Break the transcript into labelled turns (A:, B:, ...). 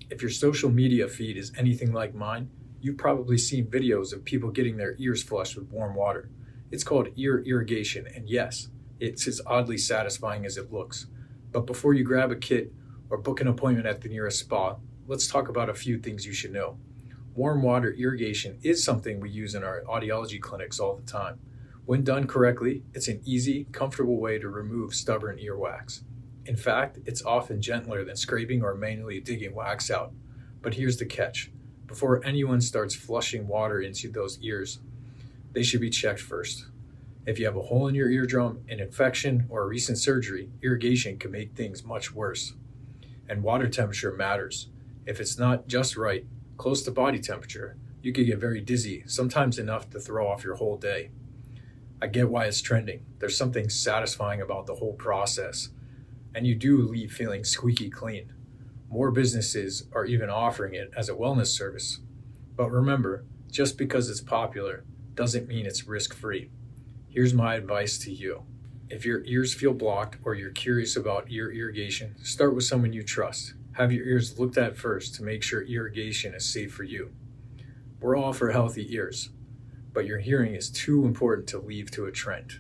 A: If your social media feed is anything like mine, you've probably seen videos of people getting their ears flushed with warm water. It's called ear irrigation, and yes, it's as oddly satisfying as it looks. But before you grab a kit or book an appointment at the nearest spa, let's talk about a few things you should know. Warm water irrigation is something we use in our audiology clinics all the time. When done correctly, it's an easy, comfortable way to remove stubborn earwax. In fact, it's often gentler than scraping or manually digging wax out. But here's the catch. Before anyone starts flushing water into those ears, they should be checked first. If you have a hole in your eardrum, an infection, or a recent surgery, irrigation can make things much worse. And water temperature matters. If it's not just right, close to body temperature, you could get very dizzy, sometimes enough to throw off your whole day. I get why it's trending. There's something satisfying about the whole process. And you do leave feeling squeaky clean. More businesses are even offering it as a wellness service. But remember, just because it's popular doesn't mean it's risk-free. Here's my advice to you. If your ears feel blocked or you're curious about ear irrigation, start with someone you trust. Have your ears looked at first to make sure irrigation is safe for you. We're all for healthy ears, but your hearing is too important to leave to a trend.